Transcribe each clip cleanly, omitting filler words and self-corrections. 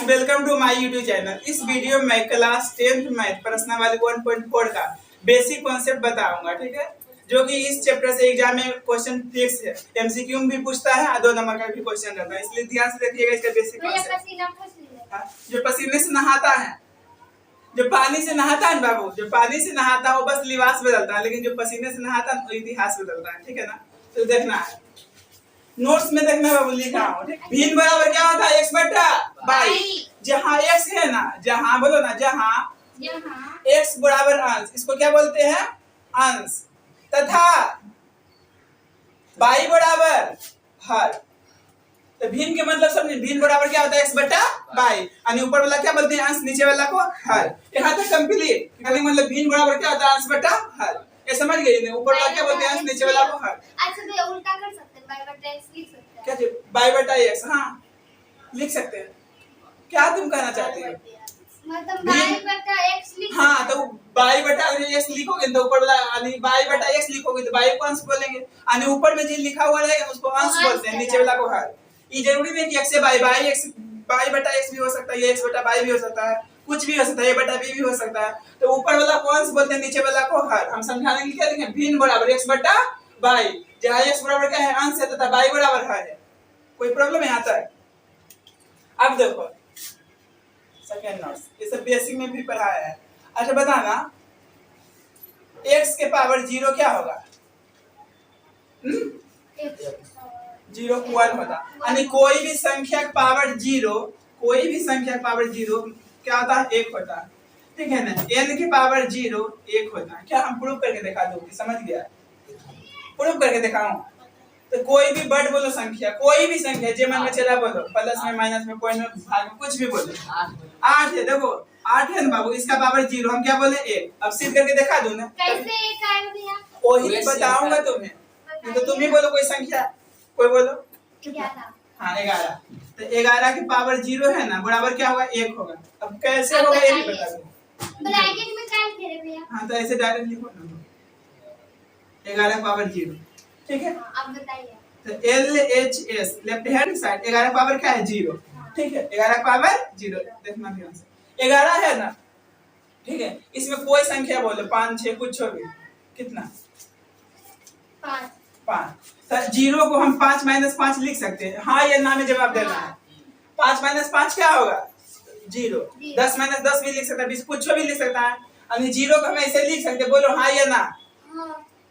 Welcome to my YouTube channel. इस video में मैं क्लास 10th मैथ प्रश्नावली 1.4 का बेसिक कॉन्सेप्ट बताऊंगा, ठीक है। जो कि इस चैप्टर से एग्जाम में क्वेश्चन फिक्स है, एमसीक्यू में भी पूछता है और 2 नंबर का भी क्वेश्चन रहता है, इसलिए ध्यान से देखिएगा इसका बेसिक कॉन्सेप्ट। जो पसीने से नहाता है, जो पानी से नहाता है बाबू, जो पानी से नहाता है वो बस लिबास बदलता है, लेकिन जो पसीने से नहाता है वो इतिहास बदलता है, ठीक है ना। तो देखना है, नोट्स में देखना बाबू, लिखा हूं। भिन्न बराबर क्या होता है? x बटा बाई। जहाँ x है ना, जहाँ बोलो ना, जहाँ x बराबर अंश, इसको क्या बोलते हैं? अंश। तथा बाई बराबर हर। तो भिन्न के मतलब समझे, भिन्न बराबर क्या होता है? x बटा बाई। और ऊपर वाला क्या बोलते हैं? अंश, नीचे वाला को हर। यहाँ तक कंप्लीट। मतलब भिन्न बराबर क्या होता है? अंश बटा हर। ये समझ गए? ऊपर वाला क्या बोलते हैं? अंश, नीचे वाला को हर। अच्छा तो उल्टा कर सकते हैं, बाई बटा x लिख सकते हैं। क्या चीज? बाई बटा x, हाँ लिख सकते हैं। क्या तुम कहना चाहते हो? मतलब बाई बटा x लिख, हाँ तो बाई बटा x लिखोगे तो ऊपर वाला यानी बाई बटा x लिखोगे तो बाई को अंश बोलेंगे, यानी ऊपर में जो लिखा हुआ रहेगा उसको अंश बोलते हैं, नीचे वाला को हर। ये जरूरी नहीं कि x से बाई बाई बटा x भी हो सकता है, ये x बटा बाई भी हो सकता है, कुछ भी हो सकता है, a बटा b भी हो सकता है। तो ऊपर वाला को अंश बोलते हैं, नीचे वाला को हर। हम समझाने के लिए क्या लिखें? भिन्न बराबर x बटा बाई, जहाँ x बराबर क्या है? अंश है, तथा बाई बराबर हर है। कोई प्रॉब्लम है यहाँ तक? अब देखो सेकंड नोट्स, ये सब बेसिक में भी पढ़ाया है। अच्छा बताना, x के पावर 0 क्या होगा? 0 को 1 होता, यानी कोई भी संख्या का पावर 0, कोई भी संख्या का पावर 0 क्या होता है? 1 होता है, ठीक है ना। n की पावर 0 1 होता है। क्या हम प्रूव करके दिखा दो? समझ गया? प्रूव करके दिखाऊं? तो कोई भी वर्ड बोलो, संख्या कोई भी संख्या जे मन में चला बोलो, प्लस में, माइनस में, पॉइंट में, भाग में, कुछ भी बोलो। 8 है, देखो 8 है ना बाबू, इसका पावर 0, हम क्या बोले? 1। अब सिद्ध करके दिखा दो ना। कैसे एक आएगा भैया? वही बताऊंगा तुम्हें, तो तुम ही बोलो कोई संख्या, कोई बोलो। क्या था? हाँ 11। तो 11 की पावर 0 है ना, बराबर क्या होगा? 1 होगा। अब कैसे होगा ये भी बता दो। ब्रैकेट में क्या लिखे रे भैया? हाँ तो ऐसे डायरेक्ट लिखो ना, 11 पावर 0, ठीक है। अब बताइए। तो LHS left hand side, 11 power क्या है? 0, ठीक है। 11 पावर 0 देखना ध्यान से, 11 है ना, ठीक है। इसमें कोई संख्या बोलो, 5 6 कुछ हो भी, कितना? 5। तो 0 को हम 5 - 5 लिख सकते हैं, हाँ या ना में जवाब देना है। 5 - 5 क्या होगा? 0। 10 - 10 भी लिख सकता है, 20 कुछ भी लिख सकता है, यानी 0 को हम ऐसे लिख सकते हैं, बोलो हाँ या ना।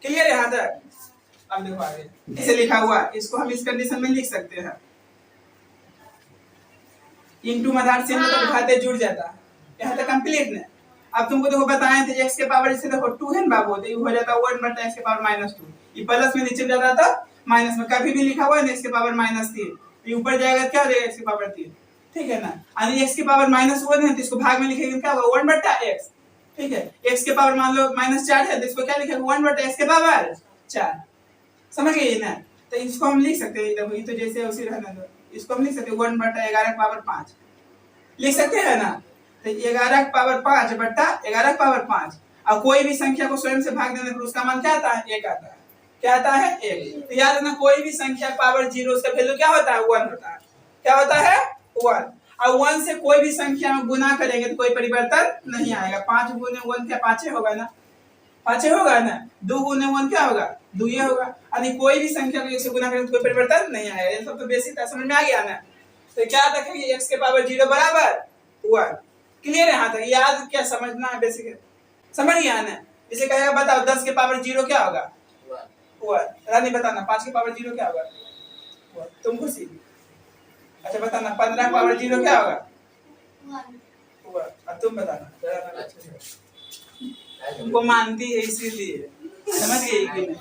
क्लियर है यहाँ तक? अब देखो आगे, इसे लिखा हुआ, इसको हम इस कंडीशन में लिख सकते हैं, इनटू मदार से मतलब उठाते जुड़ जाता है। यहाँ तक कंप्लीट ने। अब तुमको देखो बताए थे x के पावर से देखो 2 है ना बाबू, तो ये हो जाता है 1 बटा x के पावर -2। ये प्लस में नीचे जाता था माइनस में, कभी भी लिखा हुआ है ना x के पावर -3, ये ऊपर जाएगा क्या हो जाएगा? x के पावर 3, ठीक है ना। यानी x के पावर -1 है तो इसको भाग में लिखेंगे क्या होगा? 1 बटा x, ठीक है। x के पावर मान लो -4 है तो इसको क्या लिखेंगे? 1 बटा x के पावर 4। समझ गए ना? तो इसको हम लिख सकते हैं, देखो ये तो जैसे उसी रहने दो, इसको हम लिख सकते हैं 1 बटा 11 की पावर 5 लिख सकते हैं ना। तो 11 की पावर 5 बटा 11 की पावर 5, और कोई भी संख्या को स्वयं से भाग देने पर उसका मान क्या आता है? 1 आता है। क्या आता है? 1। तो याद रखना, कोई भी संख्या पावर 0 उसका वैल्यू क्या होता है? 1 होता है। क्या होता है? 1। और 1 से कोई भी संख्या में गुना करेंगे तो कोई परिवर्तन नहीं आएगा। 5 गुने 1 क्या 5 होगा ना? 5 होगा ना। 2 गुने 1 क्या होगा? 2 होगा। यानी कोई भी संख्या को इससे गुना करेंगे तो कोई परिवर्तन नहीं आएगा। ये सब तो बेसिक था, समझ में आ गया ना। तो क्या रखेंगे? x के पावर 0 बराबर 1। क्लियर है? यहाँ तक याद क्या समझना है? बेसिक है, समझ गया ना। इसे कहेगा बताओ 10 के पावर 0 क्या होगा? 1। रानी बताना 5 के पावर 0 क्या होगा? 1। तुम खुशी। अच्छा बताना 15 के पावर 0 क्या होगा? 1। अब तुम बताना, तुमको मानती है इसीलिए, समझ गई कि नहीं?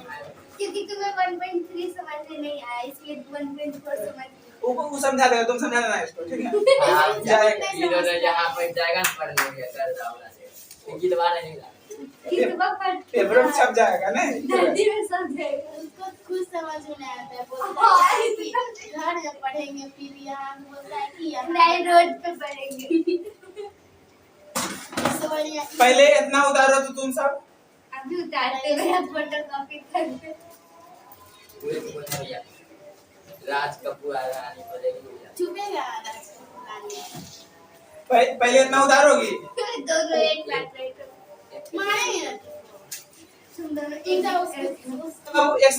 क्योंकि तुम्हें 1.3 समझ में नहीं आया, इसलिए 1.4 समझ गई। वो समझा देगा, तुम समझा देना इसको, ठीक है। जाएगा इधर जहां पर जाएगा पढ़ लेंगे कर दावला से गिलवा रहेगा, कितना पढ़ पेपर में छप जाएगा ना, जल्दी में समझेगा। उसको खुद समझ में नहीं आता है, बोलता है कि घर जब पढ़ेंगे फिर यहाँ बोलता है कि यहाँ नए रोड पे पढ़ेंगे। पहले इतना उतारो तो तुम सब अभी उतारते मेरा फोटोकॉपी करके पूरे बोल भैया राज कपूर आ रहा है बोलेगी छुपेगा राज कपूर आने। पहले इतना उधारोगी। दोनों एक लाख रेट मारेंगे ना सुंदर इनका उसका अब x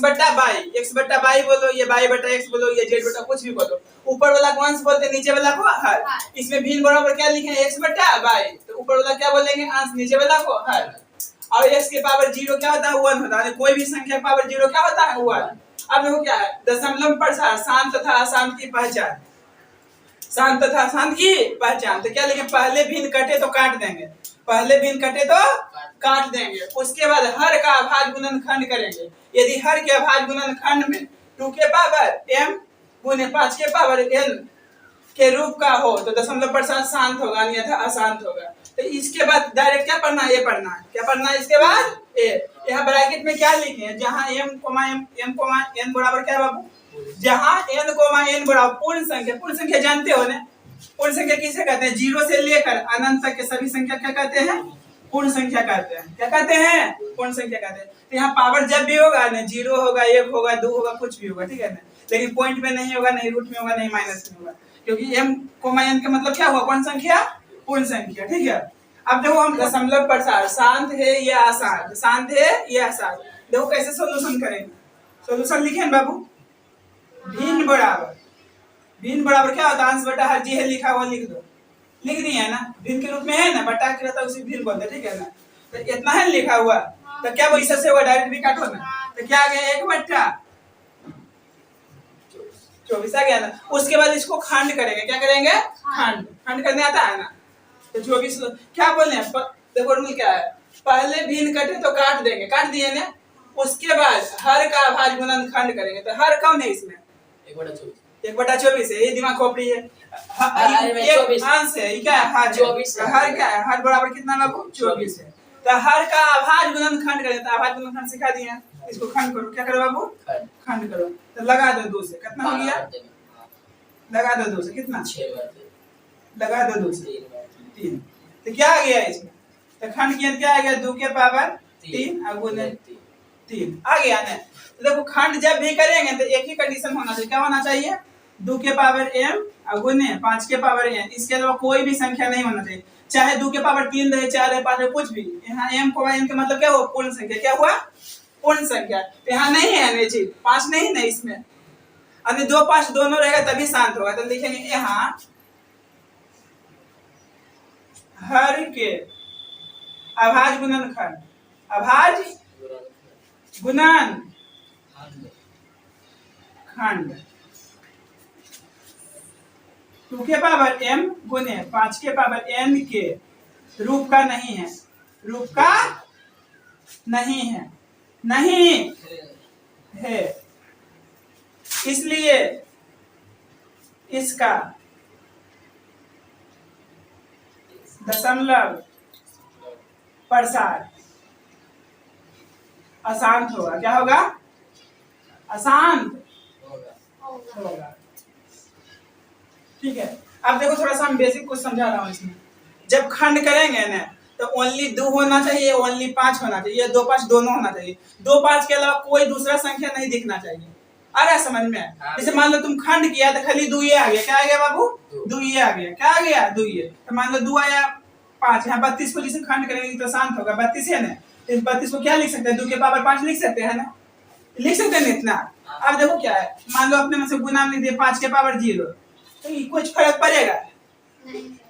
बट्टा बाई बोलो, ये बाई बट्टा x बोलो, ये z बट्टा कुछ भी बोलो, ऊपर वाला को अंश बोलते हैं, नीचे वाला को हर। इसमें भिन्न बराबर क्या लिखे हैं, x बट्टा बाई, तो ऊपर वाला क्या बोलेंगे अंश, नीचे वाला को हर। और x के पावर 0 क्या होता है, 1 होता है। कोई भी संख्या के पावर 0 क्या होता है, 1। अब देखो क्या है, दशमलव प्रसार, शांत तथा अशांत की पहचान, शांत तथा अशांत की पहचान। तो क्या लिखे, पहले भिन्न कटे तो काट देंगे, पहले भिन्न कटे तो काट देंगे। उसके बाद हर का अभाज्य गुणनखंड करेंगे। यदि हर के अभाज्य गुणनखंड में 2 के पावर m गुने 5 के पावर n के रूप का हो तो दशमलव प्रसार शांत होगा, अन्यथा अशांत होगा। तो इसके बाद डायरेक्ट क्या पढ़ना है, ये पढ़ना है। क्या पढ़ना है इसके बाद, ए। यहाँ ब्रैकेट में क्या लिखे हैं, जहाँ m, n बराबर क्या है बाबू, जहाँ n, n बराबर पूर्ण संख्या जानते हो ना, पूर्ण संख्या किसे कहते हैं, 0 से लेकर अनंत तक के सभी संख्या क्या कहते हैं, पूर्ण संख्या कहते हैं। क्या कहते हैं, पूर्ण संख्या कहते हैं। तो यहाँ पावर जब भी होगा ना, 0 होगा, 1 होगा, 2 होगा, कुछ भी होगा, ठीक है ना, लेकिन पॉइंट में नहीं होगा, नहीं रूट में होगा, नहीं माइनस में होगा, क्योंकि m, n का मतलब क्या हुआ, कौन संख्या, पूर्ण संख्या, ठीक है। अब देखो हम दशमलव प्रसार, शांत है या अशांत, शांत है या अशांत, देखो कैसे सोल्यूशन करेंगे। सोल्यूशन लिखे बाबू, भिन्न बराबर क्या होता है, अंश बटा हर, जी है लिखा हुआ लिख दो, लिख दिए है ना, भिन्न के रूप में है ना, बटा के रहता है उसी भिन्न बोलते, ठीक है ना। तो इतना है लिखा हुआ, तो क्या वो इससे से होगा, डायरेक्ट भी काटो ना, तो क्या आ गया, 1 बट्टा 24 आ गया ना। उसके बाद इसको खंड करेंगे, क्या करेंगे, खंड करने आता है ना। तो 24 क्या बोले हैं, देखो रूल क्या है, पहले भिन्न कटे तो काट देंगे, काट दिए ना। उसके बाद हर का अभाज्य गुणनखंड करेंगे, तो हर कौन है इसमें, 1/24 है, ये दिमाग खोपड़ी है। एक अंश है, ये क्या है, हर 24 है। हर क्या है, हर बराबर कितना बाबू, 24 है। तो हर का अभाज्य गुणनखंड करें, तो अभाज्य गुणनखंड सिखा दिए, इसको खंड करो, क्या करो बाबू, खंड करो। तो लगा दो 2 से, कितना हो गया, लगा दो 2 से, कितना, 6 लगा दो 2 से 3। तो क्या आ गया इसमें, तो खंड किया क्या आ गया, 2 के पावर 3 और गुणे 3 आ गया ना। तो देखो खंड जब भी करेंगे तो एक ही कंडीशन होना चाहिए, क्या होना चाहिए, 2 के पावर m और गुणे 5 के पावर n, इसके अलावा कोई भी संख्या नहीं होना चाहिए, चाहे 2 के पावर 3 रहे, 4 रहे, 5 रहे, कुछ भी। यहाँ m को n का मतलब क्या हुआ, पूर्ण संख्या, क्या हुआ, पूर्ण संख्या। तो यहाँ नहीं है ये चीज, 5 नहीं ना इसमें, अभी 2 5 दोनों रहेगा तभी शांत होगा। तो लिखेंगे यहाँ हर के अभाज्य गुणनखंड, अभाज्य गुणनखंड 2 के पावर m गुने 5 के पावर n के रूप का नहीं है, रूप का नहीं है, नहीं है, इसलिए इसका दशमलव प्रसार अशांत होगा। क्या होगा, अशांत होगा, ठीक है। अब देखो थोड़ा सा हम बेसिक कुछ समझा रहा हूँ इसमें। जब खंड करेंगे ना तो ओनली 2 होना चाहिए, ओनली 5 होना चाहिए, 2 5 दोनों होना चाहिए। 2 5 के अलावा कोई दूसरा संख्या नहीं दिखना चाहिए। आ रहा है समझ में? जैसे मान लो तुम खंड किया तो खाली 2 ये आ गया, क्या आ गया बाबू, 2 ये आ गया, क्या आ गया, 2 ये। तो मान लो 2 आया 5, यहाँ 32 को जिसे खंड करेंगे तो शांत होगा, 32 है ना, तो 32 को क्या लिख सकते हैं, 2 के पावर 5 लिख सकते हैं ना, लिख सकते हैं इतना। अब देखो क्या है, मान लो अपने में से गुना में लिख दिए 5 के पावर 0, तो ये कुछ फर्क पड़ेगा,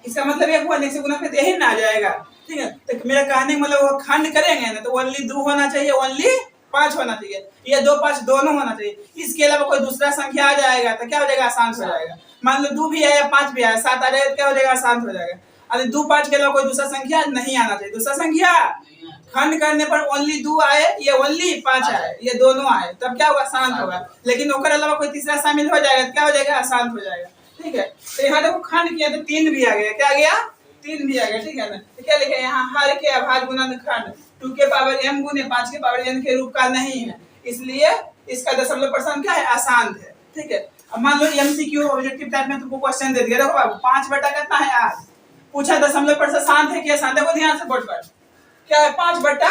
इसका मतलब एक हुआ से गुना पे यही ना आ जाएगा, ठीक है। तो मेरा कहने का मतलब वो खंड करेंगे ना तो ओनली 2 होना चाहिए, ओनली 5 होना चाहिए, या 2 5 दोनों होना चाहिए। इसके अलावा कोई दूसरा संख्या आ जाएगा तो क्या हो जाएगा, अशांत हो जाएगा। मान लो 2 भी आया, 5 भी आया, 7 आ जाएगा, क्या हो जाएगा, अशांत हो जाएगा। अरे 2 5 के अलावा कोई दूसरा संख्या नहीं आना चाहिए, दूसरा संख्या खंड करने पर ओनली 2 आए, ये ओनली 5 आए, ये दोनों आए, तब क्या होगा, शांत होगा। लेकिन ओकर अलावा कोई तीसरा शामिल हो जाएगा तो क्या हो जाएगा, अशांत हो जाएगा, ठीक है। तो यहाँ देखो खंड किया तो 3 भी आ गया, क्या आ गया, 3 भी आ गया, ठीक है ना। तो क्या लिखे यहाँ, हर के अभाज्य गुणनखंड 2 के पावर m गुने 5 के पावर n के रूप का नहीं है, इसलिए इसका दशमलव प्रसार क्या है, अशांत है, ठीक है। अब मान लो एमसीक्यू ऑब्जेक्टिव टाइप में तुमको क्वेश्चन दे दिया, देखो बाबू 5 बटा कितना है 8, पूछा दशमलव प्रसार शांत है क्या अशांत, देखो ध्यान से बोर्ड पर क्या है, 5 बटा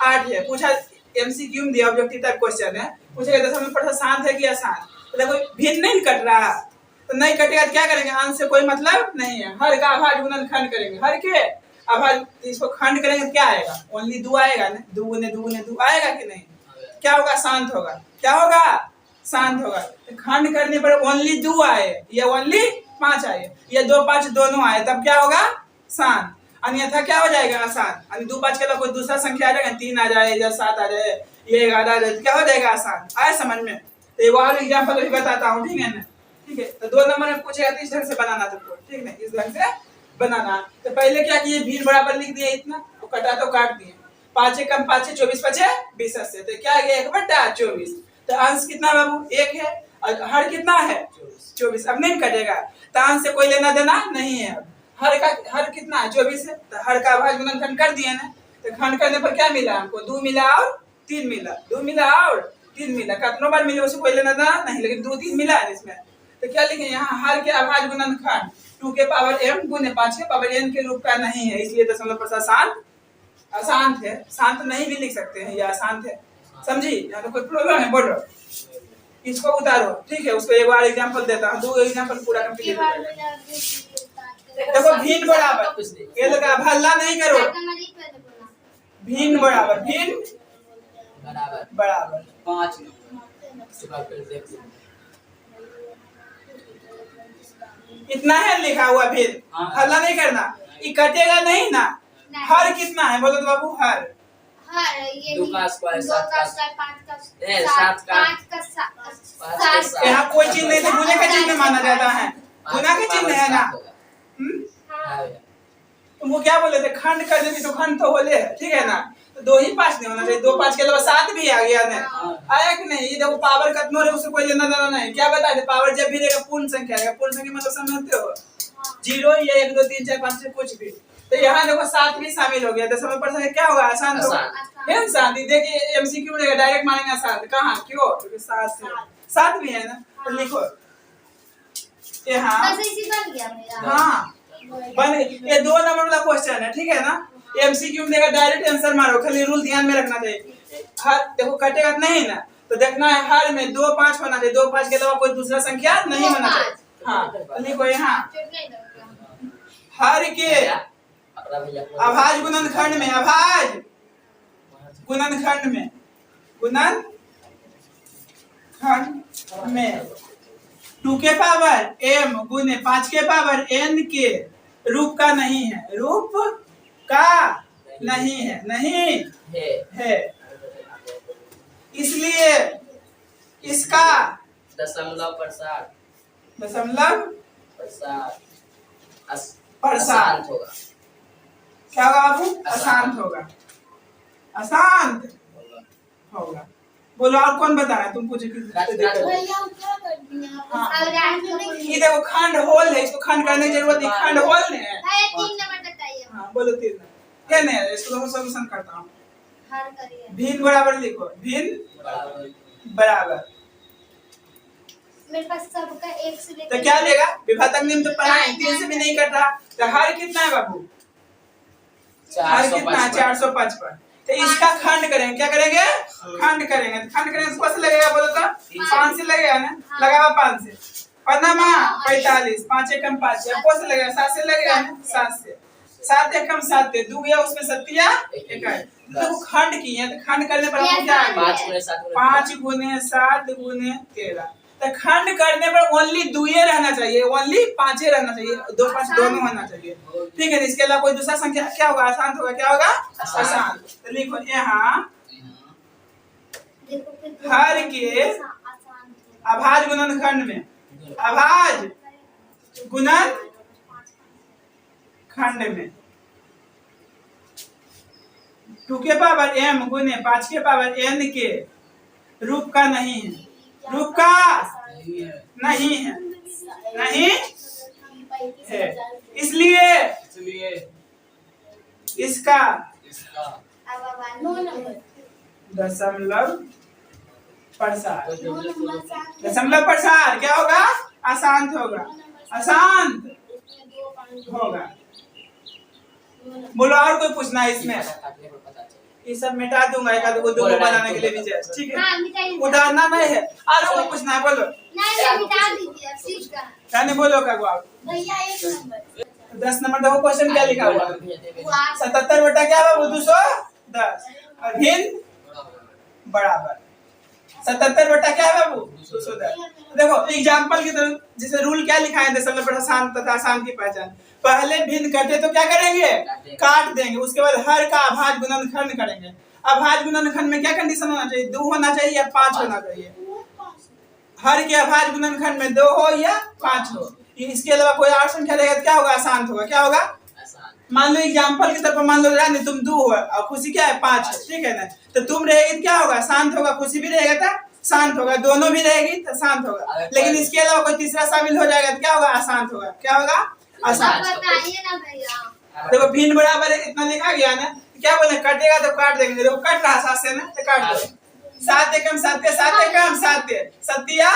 8 है, पूछा एमसीक्यू में दिया ऑब्जेक्टिव टाइप क्वेश्चन है, पूछेगा दशमलव प्रसार शांत है कि अशांत। तो देखो भिन्न नहीं कट रहा, तो नहीं कटेगा तो क्या करेंगे, अंश से कोई मतलब नहीं है। हर का अभाज्य गुणनखंड करेंगे, हर के अभाज्य इसको खंड करेंगे तो क्या आएगा, ओनली 2 आएगा ना, 2 गुने 2 गुने 2 आएगा कि नहीं, क्या होगा, शांत होगा, क्या होगा, शांत होगा। तो खंड करने पर ओनली 2 आए या ओनली 5 आए या 2 5 दोनों आए तब क्या होगा, शांत। अन्यथा क्या हो जाएगा, आसान। यानी 2 5 के अलावा कोई दूसरा संख्या आ जाएगा, 3 आ जाए या 7 आ जाए ये 11 आ जाए, क्या हो जाएगा, आसान। आए समझ में। तो एक और एग्जांपल भी बताता हूँ, ठीक है ना, ठीक है। तो 2 नंबर में पूछेगा तो इस ढंग से बनाना तुमको, ठीक है, इस ढंग से बनाना। तो पहले क्या किए, भीड़ बराबर लिख दिए, इतना तो कटा तो काट दिए, 5 कम 5 24 5 20 से, तो क्या आ गया 1/24। तो अंश कितना बाबू, 1 है और हर कितना है 24। अब नहीं कटेगा तो अंश से कोई लेना देना नहीं है। हर कितना है 24 है, तो हर का अभाज्य गुणनखंड कर दिए ना। तो खंड करने पर क्या मिला हमको, 2 मिला और 3 मिला, 2 मिला और 3 मिला। कितनों बार मिले उसको कोई लेना देना नहीं, लेकिन 2 3 मिला है इसमें। तो क्या लिखे यहाँ, हर के अभाज्य गुणनखंड 2 के पावर m गुने 5 के पावर n के रूप का नहीं है, इसलिए दशमलव प्रसाद शांत अशांत है। शांत नहीं भी लिख सकते हैं, या अशांत है, समझी। यहाँ तो कोई प्रॉब्लम है, बोलो इसको उतारो, ठीक है। उसको एक बार एग्जांपल देता हूँ, 2 एग्जांपल पूरा कंप्लीट देखो। भिन्न बराबर, ये लगा हल्ला नहीं करो, भिन्न बराबर, भिन्न बराबर 5 इतना है लिखा हुआ, फिर हल्ला नहीं करना, ये कटेगा नहीं ना। हर कितना है बोलो तो बाबू, हर ये 2 का स्क्वायर 7 का 5 का 7 यहाँ कोई चीज नहीं, तो गुने का चिन्ह माना जाता है, गुना का चिन्ह है ना। तुम वो क्या बोले थे, खंड कर देती तो खंड तो बोले, ठीक है ना। तो 2 ही 5 नहीं होना चाहिए, 2 5 के अलावा 7 भी आ गया ना, आया कि नहीं। ये देखो पावर कितना है उससे कोई लेना देना नहीं। क्या बताए थे, पावर जब भी रहेगा पूर्ण संख्या रहेगा, पूर्ण संख्या मतलब समझते हो, 0 या 1 2 3 4 5 6 कुछ भी। तो यहाँ देखो 7 भी शामिल हो गया, दशमलव प्रसाद क्या होगा, आसान होगा, है आसान। देखिए एमसीक्यू रहेगा, डायरेक्ट मानेंगे आसान, कहाँ क्यों, क्योंकि 7 भी है ना। तो लिखो यहाँ, बस इसी बन गया मेरा। हाँ बन, ये 2 नंबर वाला क्वेश्चन है, ठीक है ना। एमसीक्यू में देगा, डायरेक्ट आंसर मारो, खाली रूल ध्यान में रखना चाहिए। हर देखो कटेगा नहीं ना, तो देखना है हर में 2 5 होना चाहिए, 2 5 के अलावा कोई दूसरा संख्या नहीं होना चाहिए। हाँ तो लिखो यहाँ, हर के अभाज्य गुणनखंड में, अभाज्य गुणनखंड में, गुणनखंड में 2 के पावर m गुने 5 के पावर n के रूप का नहीं है, रूप का नहीं है, नहीं है, इसलिए इसका दशमलव प्रसाद प्रसाद होगा। क्या होगा बाबू, अशांत होगा, अशांत होगा। बोलो और कौन बता रहा है, तुम पूछो। ये देखो खंड होल है, इसको खंड करने की जरूरत नहीं, खंड होल नहीं है। 3 नंबर बताइए। हाँ बोलो 3 क्या नहीं है, इसको तो सोल्यूशन करता हूँ। हर करिए, भिन्न बराबर लिखो, भिन्न बराबर। मेरे पास सबका 1 से लेकर तो क्या लेगा, विभाजक नियम तो पढ़ाए, 3 से भी नहीं करता। तो हर कितना है बाबू, हर कितना है 455। तो इसका खंड करेंगे, क्या करेंगे, खंड करेंगे। तो खंड करेंगे तो कैसे लगेगा बोलो तो, 5 से लगेगा ना, लगावा 5 से, और ना 45, 5 एकम 5, अब कौन से लगेगा, 7 से लगेगा ना, 7 से, 7 एकम 7 थे, 2 गया उसमें 7 इकाई। तो खंड किए, तो खंड करने पर हमको क्या आएगा, 5 गुने 7 गुने 13। तो खंड करने पर ओनली 2 रहना चाहिए, ओनली 5 रहना चाहिए, 2 5 दोनों होना चाहिए, ठीक है। इसके अलावा कोई दूसरा संख्या क्या होगा, आसान होगा, क्या होगा, आसान। तो लिखो यहाँ, हर के अभाज्य गुणनखंड में, अभाज्य गुणनखंड में 2 के पावर m गुने 5 के पावर n के रूप का नहीं है, रूप का नहीं है, नहीं है, इसलिए इसका दशमलव प्रसार, दशमलव प्रसार क्या होगा, अशांत होगा, अशांत होगा। बोलो और कोई पूछना है इसमें, ये सब मिटा दूंगा एक आध को दो बनाने के लिए भी चाहिए, ठीक है? हाँ मिटाइए। उतारना नहीं है। और कोई पूछना है बोलो। नहीं मिटा दीजिए अब सीट का। कहने बोलो क्या आप? भैया 1 नंबर 10 नंबर देखो क्वेश्चन क्या लिखा हुआ है? वो 77 बटा क्या है वो 210 और भिन्न बराबर 77 बटा क्या है बाबू 210। देखो एग्जांपल की तरह जैसे रूल क्या लिखा है दशमलव पर आसान तथा आसान की पहचान। पहले भिन्न करते तो क्या करेंगे? काट देंगे। उसके बाद हर का अभाज्य गुणनखंड करेंगे। अभाज्य गुणनखंड में क्या कंडीशन होना चाहिए? 2 होना चाहिए या 5 होना चाहिए? हर के अभाज्य गुणनखंड में 2 हो या 5 हो। इसके अलावा कोई और संख्या रहेगा तो क्या होगा? अशांत होगा। क्या होगा? मान लो एग्जांपल की तरफ मान लो रानी तुम 2 हो और खुशी क्या है 5 है, ठीक है ना? तो तुम रहेगी क्या होगा? शांत होगा। खुशी भी रहेगा तो शांत होगा। दोनों भी रहेगी तो शांत होगा। लेकिन इसके अलावा कोई तीसरा शामिल हो जाएगा तो क्या होगा? अशांत होगा। क्या होगा? अशांत। बताइए ना भैया। देखो भिन्न बराबर है इतना लिखा गया ना, क्या बोले? कटेगा तो काट देंगे। देखो कट रहा 7 से ना तो काट दो। 7 एकम 7 7 एकम 7 सत्या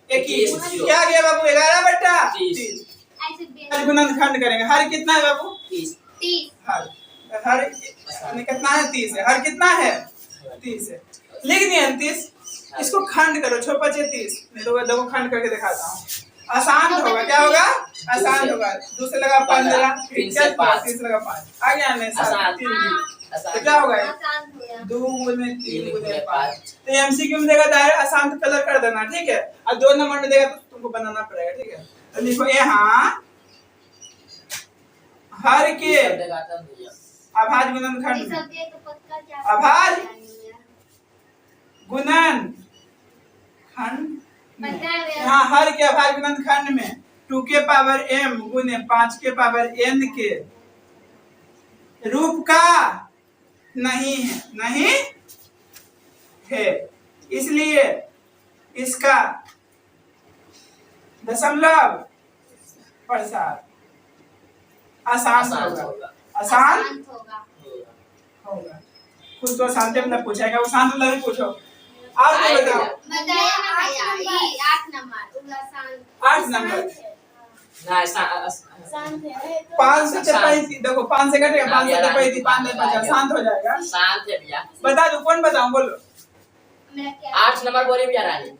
21 क्या गया बाबू? 11 बटा 30। ऐसे हर गुणनखंड करेंगे। हर कितना है बाबू? 30। हर कितना है? 30 है। हर कितना है? 30 है। लिख दिए 30। इसको खंड करो 6 5 30। नहीं तो देखो खंड करके दिखाता हूँ। आसान होगा। क्या होगा? आसान होगा। 2 से लगा 15 3 से 5 3 से लगा 5 आ गया नहीं 7 3 तो क्या होगा? 2 गुने 3 गुने 5। तो एमसीक्यू में देगा दायरा आसान कलर कर देना, ठीक है? और 2 नंबर में देगा तो तुमको बनाना पड़ेगा, ठीक है? तो लिखो यहाँ हर के अभाज्य गुणनखंड में अभाज्य गुणनखंड में यहाँ हर के अभाज्य गुणनखंड में 2 के पावर m गुने 5 के पावर n के रूप का नहीं है, इसलिए इसका दशमलव प्रसार आसान होगा। आसान होगा। खुद तो शांति मतलब पूछेगा वो शांत मतलब ही पूछो। और कोई बताओ? बताइए ना भैया। ये 8 नंबर 8 नंबर ना शांत है 5 से 35 देखो 5 से कटेगा 5 से 35 5 से 50 शांत हो जाएगा। शांत है भैया। बता दो कौन बताऊं? बोलो। मेरा क्या 8 नंबर बोली भैया रानी।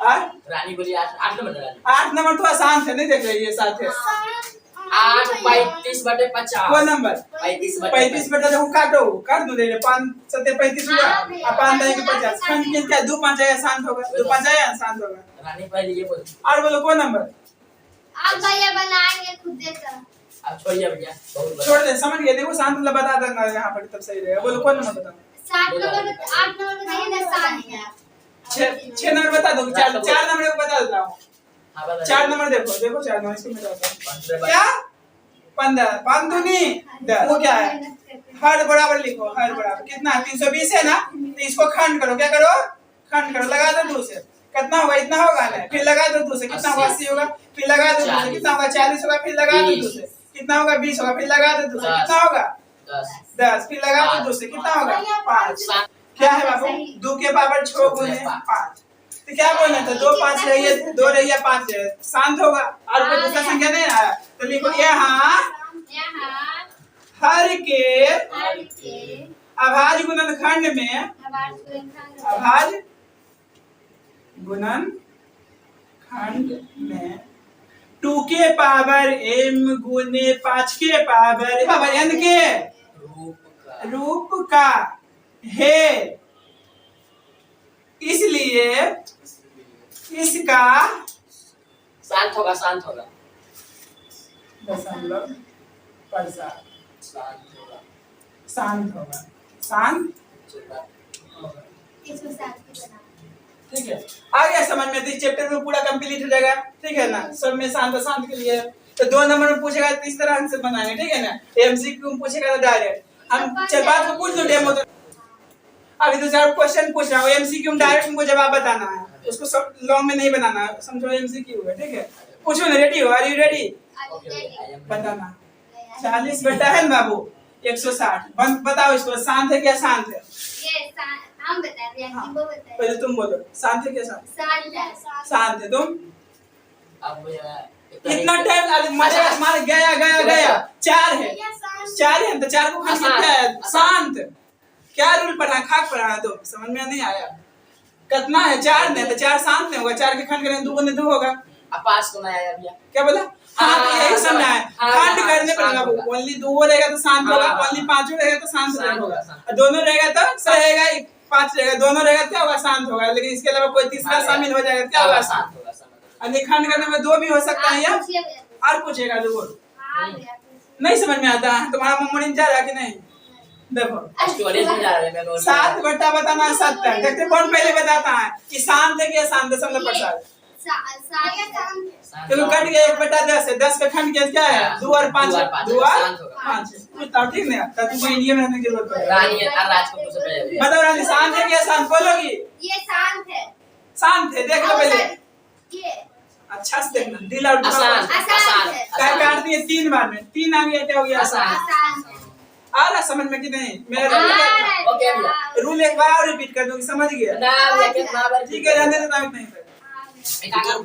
हाँ? रानी बोली 8 नंबर रानी। 8 नंबर तो आसान है, नहीं देख रही है साथ है। 8 35 बटे 50। वो नंबर 35 बटा देखो काटो काट दो दे 5 7 35 हुआ और 5 9 के 50 खंड के क्या 2 5 आया शांत होगा। 2 5 आया शांत होगा। रानी पहले ये बोल। और बोलो कौन नंबर? आप भैया बनाएंगे खुद देकर। अब छोड़िए भैया बहुत छोड़ दे समझ गए। देखो शांत मतलब बता देना यहाँ पर तब सही रहेगा। बोलो कौन नंबर बताओ? 7 नंबर 8 नंबर बताइए ना शांत है। 6 नंबर बता दो। 4 नंबर को बता देता हूँ। हां बता 4 नंबर देखो 4 नंबर इसको मिटाता हूँ। 15 क्या 15 5 दूनी 10 वो क्या है? हर बराबर लिखो। हर बराबर कितना है? 320 है ना? तो इसको खंड करो। क्या करो? खंड करो। लगा दो 2 से कितना होगा? इतना होगा ना? फिर लगा दो 2 से कितना होगा? 80 होगा। फिर लगा दो 2 से कितना होगा? 40 होगा। फिर लगा दो 2 से कितना होगा? 20 होगा। फिर लगा दो 2 से कितना होगा? 10 फिर लगा दो 2 से कितना होगा? 5 क्या है बाबू? 2 के पावर 6 गुने 5। तो क्या बोलना था? 2 5 रही है 2 रही है 5 है शांत होगा। और कोई दूसरा संख्या नहीं आया तो लिखो यहाँ हर के अभाज्य गुणनखंड में अभाज्य गुणनखंड में 2 के पावर m गुने 5 के पावर n के रूप का है, इसलिए इसका शांत होगा दशमलव प्रसार शांत होगा शांत होगा। ठीक है आ गया समझ में? तो इस चैप्टर में पूरा कंप्लीट हो जाएगा, ठीक है ना? सब में शांत के लिए तो 2 नंबर में पूछेगा तो इस तरह से बनाएंगे, ठीक है ना? एमसीक्यू में पूछेगा तो डायरेक्ट हम 4-5 को पूछ लो डेमो। तो अभी तो 4 क्वेश्चन पूछ रहा हूँ एमसीक्यू में डायरेक्ट तुमको जवाब बताना है। उसको सब लॉन्ग में नहीं बनाना है। समझो एमसीक्यू है, ठीक है? पूछो ना। रेडी हो? Are you ready? बताना 40 बेटा है ना बाबू 160 बताओ इसको शांत है क्या शांत है? ये हम बता रहे हैं वो बताइए। पहले तुम बोलो शांत है क्या शांत? शांत है। तुम अब इतना टाइम मार गया 4 है 4 है तो 4 को खंड किया है शांत क्या रूल पढ़ा, खाक पढ़ा तो समझ में नहीं आया। कितना है 4 ने तो 4 शांत में होगा, 4 के खंड करेंगे 2 ने 2 होगा। अब पास को नहीं आया भैया। क्या बोला? हाँ तो यही समझना है, खंड करने पर बाबू ओनली 2 रहेगा तो शांत होगा, ओनली 5 रहेगा तो शांत होगा, और दोनों रहेगा तो रहेगा 5 रहेगा, दोनों रहेगा क्या होगा? शांत होगा। लेकिन इसके अलावा कोई तीसरा शामिल हो जाएगा क्या होगा? शांत होगा। खंड करने में 2 भी हो सकता है या और पूछेगा दो नहीं समझ में आता है तुम्हारा मम्मी जा रहा कि नहीं? देखो स्टोरेज में जा रहे हैं मैं 7 बटा बताना 70। देखते कौन पहले बताता है कि शांत है कि अशांत है? सब लोग प्रसाद चलो कट गया 1/10 है, 10 का खंड क्या है? 2 और 5 2 और 5 बताओ ठीक नहीं? तब तुमको इंडिया में रहने की जरूरत पड़ेगी। रानी और राज को पूछ पहले मतलब रानी शांत है कि अशांत बोलोगी? ये शांत है। शांत है, देख लो पहले ये अच्छा से देखना, दिल और आसान आसान है। क्या काट दिए 3 बार में, 3 आ गया क्या हो गया? आसान। आसान है। आ रहा समझ में कि नहीं? मेरा ओके भैया रूल एक बार रिपीट कर दूंगी, समझ गया? ना भैया कितना बार ठीक है, रहने देता हूं नहीं। एक